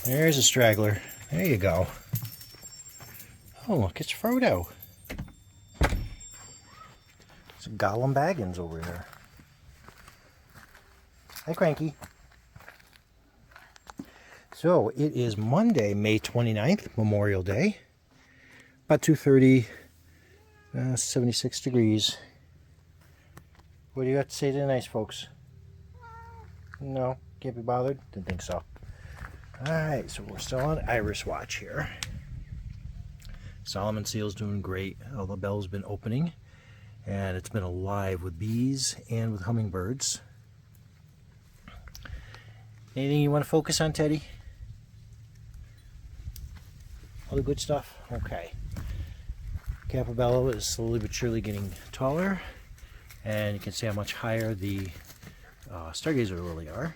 There's a straggler. There you go. Oh, look, it's Frodo. It's Gollum Baggins over here. Hi, Cranky. So, it is Monday, May 29th, Memorial Day. About 2:30, 76 degrees. What do you have to say to the nice folks? No? Can't be bothered? Didn't think so. Alright, so we're still on Iris Watch here. Solomon Seal's doing great. All the bell's been opening, and it's been alive with bees and with hummingbirds. Anything you want to focus on, Teddy? All the good stuff? Okay. Capobello is slowly but surely getting taller, and you can see how much higher the stargazer lily are.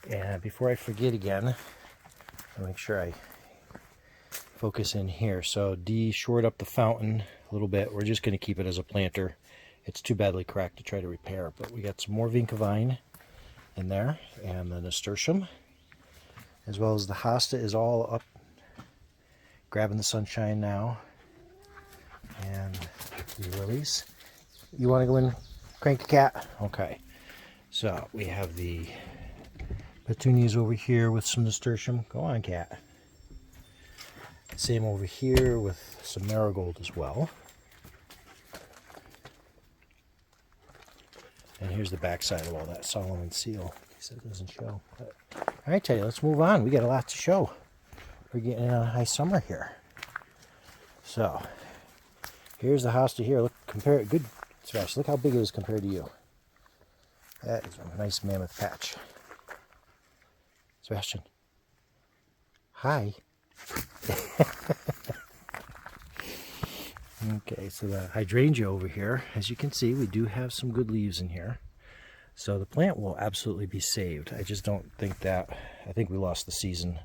And before I forget again, I'll make sure I focus in here. So Dee shored up the fountain a little bit. We're just going to keep it as a planter. It's too badly cracked to try to repair, but we got some more vinca vine in there, and the nasturtium, as well as the hosta is all up, grabbing the sunshine now, and the lilies. You want to go in, Cranky Cat? Okay. So we have the petunias over here with some nasturtium. Go on, cat. Same over here with some marigold as well. And here's the backside of all that Solomon Seal. He said it doesn't show. But, all right, Teddy, let's move on. We got a lot to show. We're getting in on a high summer here. So here's the hosta here. Look, compare it. Good, Sebastian. Look how big it is compared to you. That is a nice mammoth patch. Sebastian. Hi. Okay, so the hydrangea over here, as you can see, we do have some good leaves in here. So the plant will absolutely be saved. I just don't think that, I think we lost the season.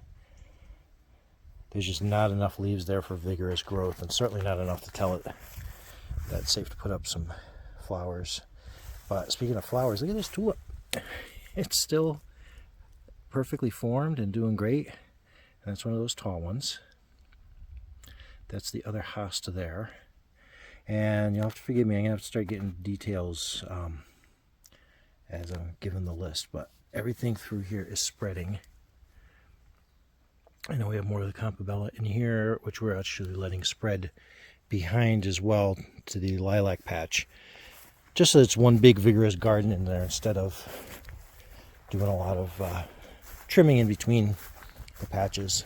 There's just not enough leaves there for vigorous growth, and certainly not enough to tell it that it's safe to put up some flowers. But speaking of flowers, look at this tulip. It's still perfectly formed and doing great. And that's one of those tall ones. That's the other hosta there. And you'll have to forgive me, I'm going to have to start getting details as I'm given the list. But everything through here is spreading. I know we have more of the Campobella in here, which we're actually letting spread behind as well to the lilac patch. Just so it's one big vigorous garden in there instead of doing a lot of trimming in between the patches.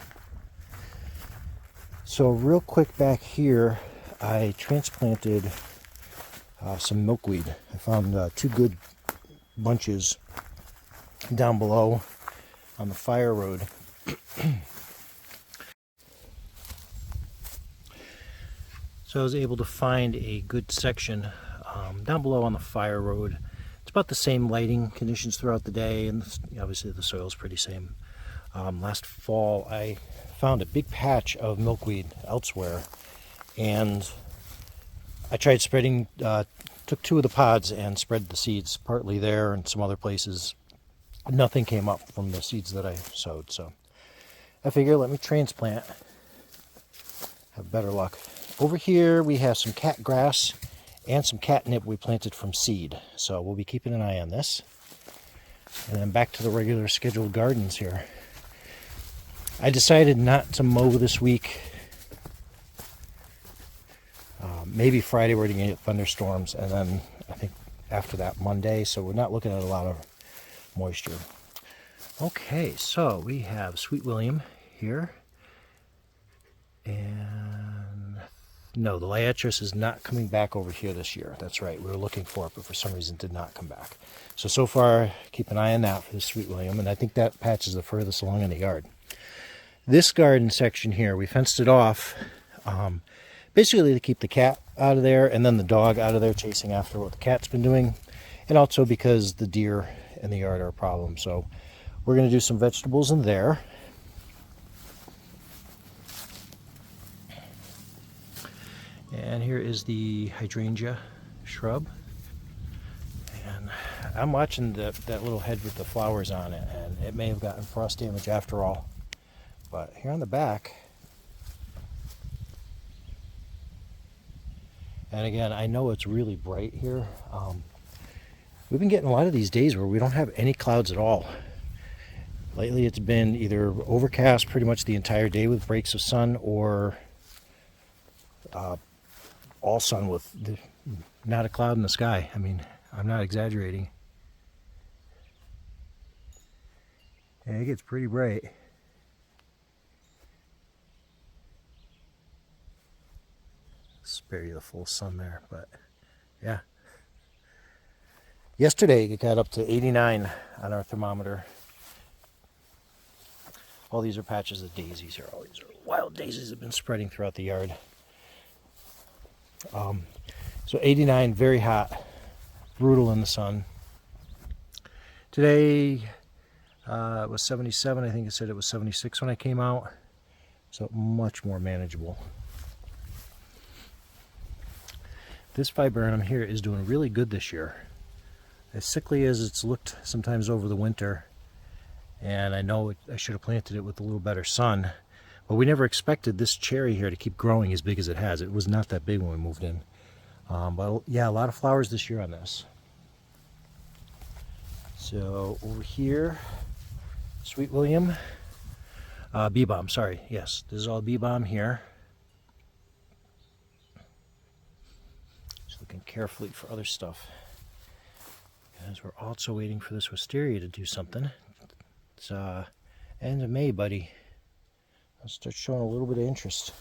So real quick back here, I transplanted some milkweed. I found two good bunches down below on the fire road. So I was able to find a good section down below on the fire road. It's about the same lighting conditions throughout the day, and obviously the soil's pretty same. Last fall I found a big patch of milkweed elsewhere, and I tried spreading, took two of the pods and spread the seeds partly there and some other places. Nothing came up from the seeds that I sowed, so I figure let me transplant, have better luck. Over here we have some cat grass and some catnip we planted from seed, so we'll be keeping an eye on this. And then back to the regular scheduled gardens here. I decided not to mow this week. Maybe Friday we're going to get thunderstorms, and then I think after that Monday, so we're not looking at a lot of moisture. Okay, so we have Sweet William here. And no, the Liatris is not coming back over here this year. That's right, we were looking for it, but for some reason did not come back. So far, keep an eye on that for the Sweet William, and I think that patch is the furthest along in the yard. This garden section here, we fenced it off basically to keep the cat out of there and then the dog out of there chasing after what the cat's been doing, and also because the deer in the yard are a problem. So we're going to do some vegetables in there. And here is the hydrangea shrub, and I'm watching that little head with the flowers on it, and it may have gotten frost damage after all. But here on the back, and again, I know it's really bright here. We've been getting a lot of these days where we don't have any clouds at all. Lately it's been either overcast pretty much the entire day with breaks of sun, or all sun with not a cloud in the sky. I mean, I'm not exaggerating. And it gets pretty bright. Spare you the full sun there, but yeah. Yesterday it got up to 89 on our thermometer. All these are patches of daisies here. All these are wild daisies that have been spreading throughout the yard. So 89, very hot, brutal in the sun. Today it was 77. I think it said it was 76 when I came out. So much more manageable. This viburnum here is doing really good this year. As sickly as it's looked sometimes over the winter, and I know I should have planted it with a little better sun, but we never expected this cherry here to keep growing as big as it has. It was not that big when we moved in. But yeah, a lot of flowers this year on this. So over here, Sweet William, bee balm, sorry, yes, this is all bee balm here. Just looking carefully for other stuff, because we're also waiting for this wisteria to do something. It's end of May, buddy. I'll start showing a little bit of interest.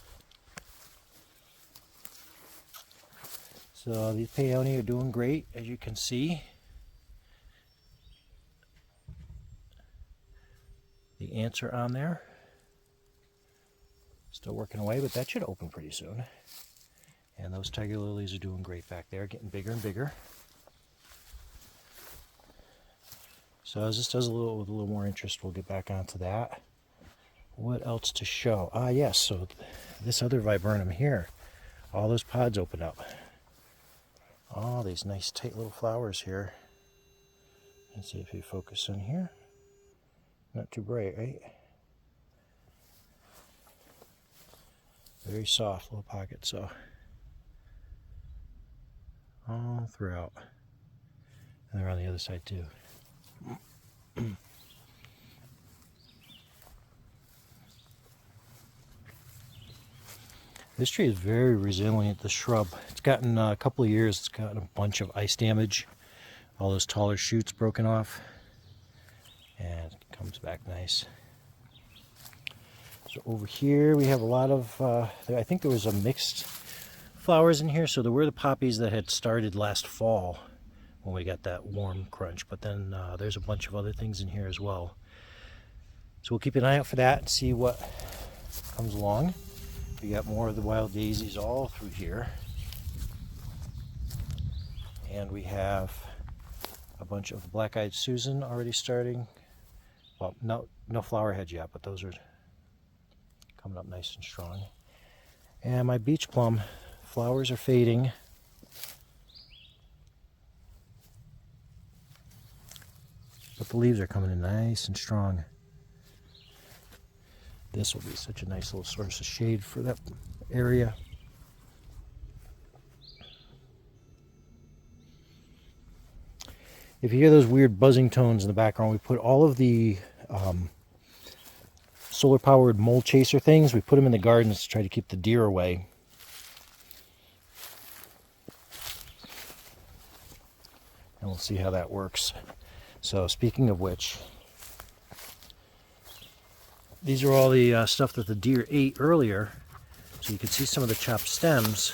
So these peony are doing great, as you can see. The ants are on there. Still working away, but that should open pretty soon. And those tiger lilies are doing great back there, getting bigger and bigger. So as this does with a little more interest, we'll get back onto that. What else to show? Ah, yes, so this other viburnum here, all those pods open up. All these nice tight little flowers here. Let's see if you focus in here. Not too bright, right? Very soft little pocket, so all throughout. And they're on the other side too. This tree is very resilient, the shrub. It's gotten a couple of years, it's gotten a bunch of ice damage. All those taller shoots broken off. And it comes back nice. So over here we have a lot of, I think there was a mixed flowers in here. So there were the poppies that had started last fall when we got that warm crunch. But then there's a bunch of other things in here as well. So we'll keep an eye out for that and see what comes along. We got more of the wild daisies all through here. And we have a bunch of black-eyed Susan already starting. Well, no flower heads yet, but those are coming up nice and strong. And my beach plum flowers are fading. But the leaves are coming in nice and strong. This will be such a nice little source of shade for that area. If you hear those weird buzzing tones in the background, we put all of the solar powered mole chaser things, we put them in the gardens to try to keep the deer away. And we'll see how that works. So speaking of which, these are all the stuff that the deer ate earlier. So you can see some of the chopped stems.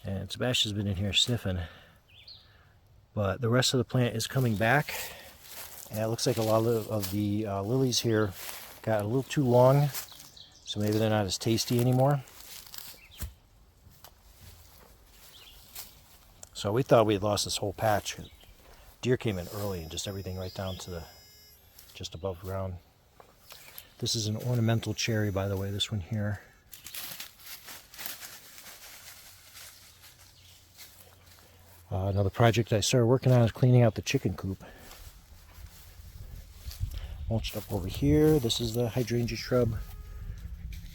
And Sebastian's been in here sniffing. But the rest of the plant is coming back. And it looks like a lot of the lilies here got a little too long. So maybe they're not as tasty anymore. So we thought we had lost this whole patch. Deer came in early and just everything right down to the just above ground. This is an ornamental cherry, by the way, this one here. Another project I started working on is cleaning out the chicken coop. Mulched up over here. This is the hydrangea shrub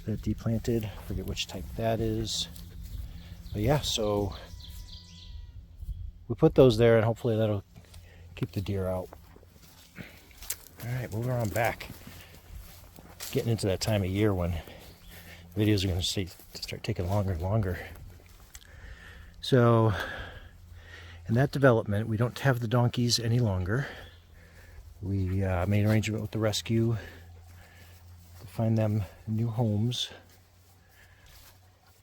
that deplanted. I forget which type that is. But yeah, so we put those there and hopefully that'll keep the deer out. Alright, moving on back. Getting into that time of year when videos are going to start taking longer and longer. So, in that development, we don't have the donkeys any longer. We made an arrangement with the rescue to find them new homes.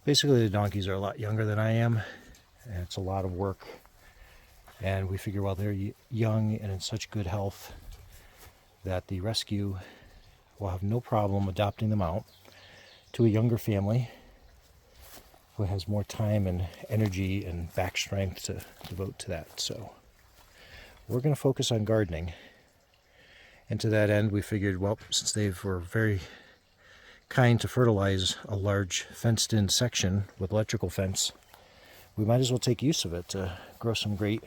Basically, the donkeys are a lot younger than I am, and it's a lot of work. And we figure while they're young and in such good health that the rescue will have no problem adopting them out to a younger family who has more time and energy and back strength to devote to that. So we're going to focus on gardening. And to that end, we figured, well, since they were very kind to fertilize a large fenced-in section with electrical fence, we might as well take use of it to grow some great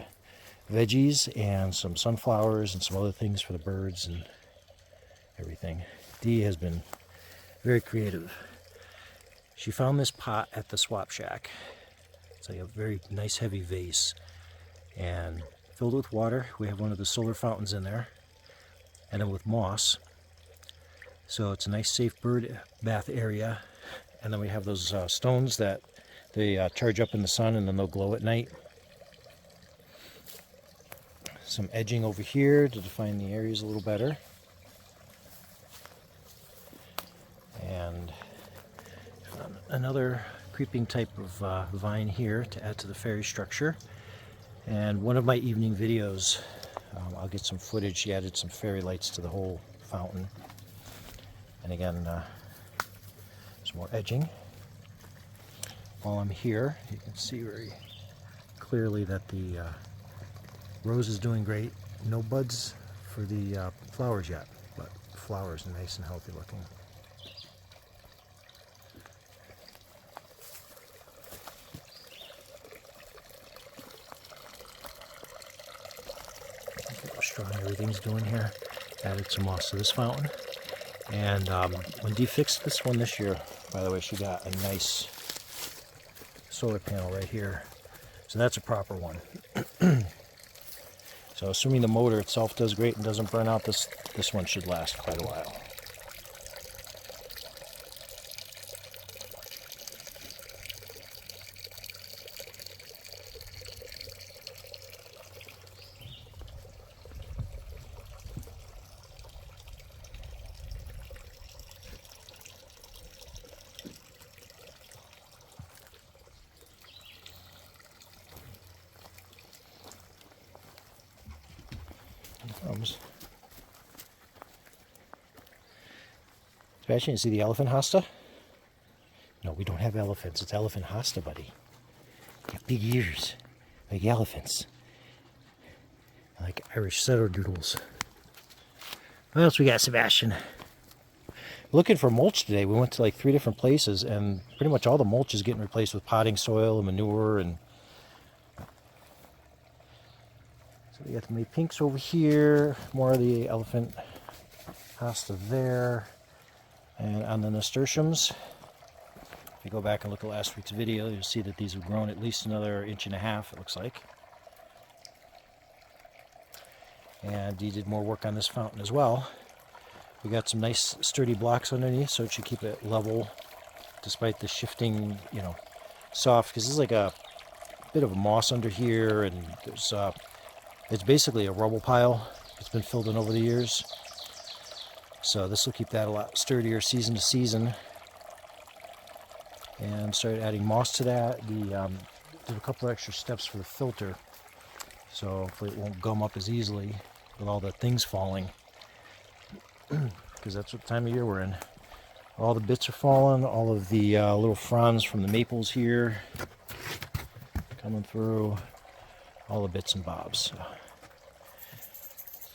veggies and some sunflowers and some other things for the birds and everything. Dee has been very creative. She found this pot at the swap shack. It's like a very nice heavy vase and filled with water. We have one of the solar fountains in there, and then with moss. So it's a nice safe bird bath area. And then we have those stones that they charge up in the sun and then they'll glow at night. Some edging over here to define the areas a little better. And another creeping type of vine here to add to the fairy structure. And one of my evening videos, I'll get some footage. She added some fairy lights to the whole fountain. And again, some more edging. While I'm here, you can see very clearly that the rose is doing great. No buds for the flowers yet, but flowers are nice and healthy looking. Look how strong everything's doing here. Added some moss to this fountain. And when Dee fixed this one this year, by the way, she got a nice solar panel right here. So that's a proper one. So assuming the motor itself does great and doesn't burn out, this one should last quite a while. Sebastian, you see the elephant hosta? No, we don't have elephants. It's elephant hosta, buddy. They got big ears, like elephants. Like Irish setter doodles. What else we got, Sebastian? Looking for mulch today. We went to like 3 different places, and pretty much all the mulch is getting replaced with potting soil and manure. And so we got the May pinks over here. More of the elephant hosta there. And on the nasturtiums, if you go back and look at last week's video, you'll see that these have grown at least another 1.5 inches, it looks like. And Dee did more work on this fountain as well. We got some nice sturdy blocks underneath, so it should keep it level despite the shifting, soft, because this is like a bit of a moss under here, and there's it's basically a rubble pile. It's been filled in over the years. So this will keep that a lot sturdier season to season. And started adding moss to that. Did a couple extra steps for the filter, so hopefully it won't gum up as easily with all the things falling. Because that's what time of year we're in. All the bits are falling, all of the little fronds from the maples here coming through, all the bits and bobs. So,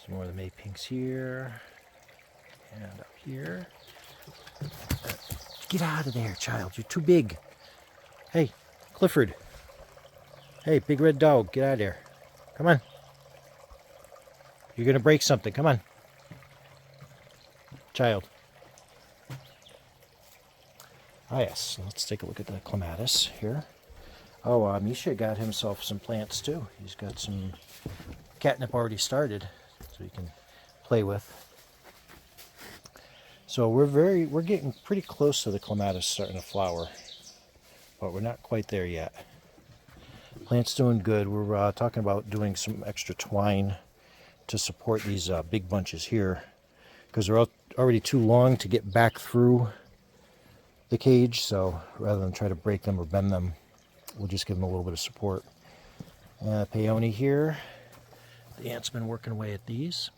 some more of the May pinks here. And up here. Get out of there, child. You're too big. Hey, Clifford. Hey, big red dog, get out of here. Come on. You're going to break something. Come on. Child. Ah, yes. Let's take a look at the clematis here. Oh, Misha got himself some plants too. He's got some catnip already started, so he can play with. So we're getting pretty close to the clematis starting to flower, but we're not quite there yet. Plant's doing good. We're talking about doing some extra twine to support these big bunches here, because they're already too long to get back through the cage. So rather than try to break them or bend them, we'll just give them a little bit of support. Peony here. The ant's been working away at these.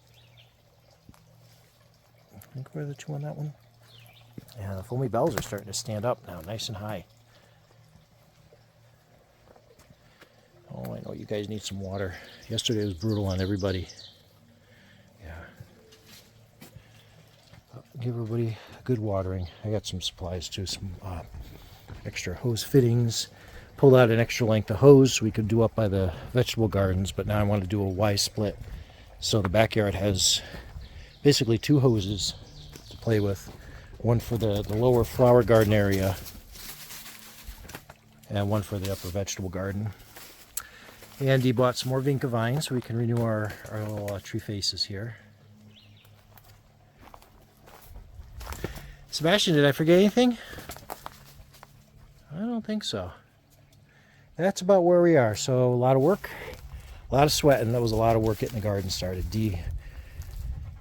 I think we're the two on that one. And the foamy bells are starting to stand up now, nice and high. Oh, I know you guys need some water. Yesterday was brutal on everybody. Yeah. Give everybody a good watering. I got some supplies too, some extra hose fittings. Pulled out an extra length of hose we could do up by the vegetable gardens, but now I want to do a Y split. So the backyard has basically two hoses to play with. One for the lower flower garden area and one for the upper vegetable garden. And he bought some more vinca vines so we can renew our little tree faces here. Sebastian, did I forget anything? I don't think so. That's about where we are. So a lot of work, a lot of sweating. That was a lot of work getting the garden started. Dee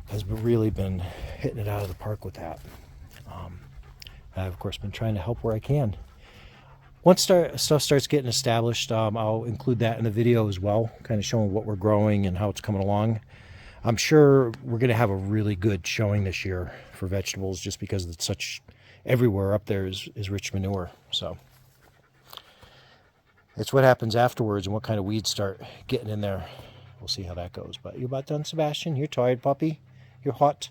has really been hitting it out of the park with that. I've of course been trying to help where I can. Once stuff starts getting established, I'll include that in the video as well, kind of showing what we're growing and how it's coming along. I'm sure we're going to have a really good showing this year for vegetables, just because it's such everywhere up there is rich manure. So it's what happens afterwards and what kind of weeds start getting in there. We'll see how that goes. But you're about done, Sebastian? You're tired, puppy? You're hot?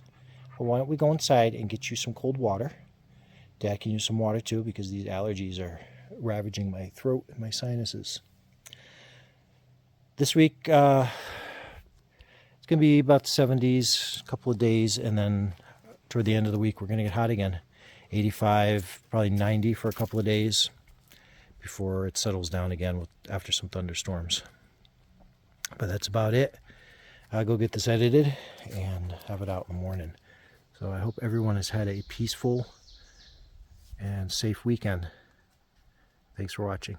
Well, why don't we go inside and get you some cold water? Dad can use some water too, because these allergies are ravaging my throat and my sinuses. This week, it's going to be about 70s, a couple of days, and then toward the end of the week, we're going to get hot again. 85, probably 90 for a couple of days before it settles down again after some thunderstorms. But that's about it. I'll go get this edited and have it out in the morning. So I hope everyone has had a peaceful and safe weekend. Thanks for watching.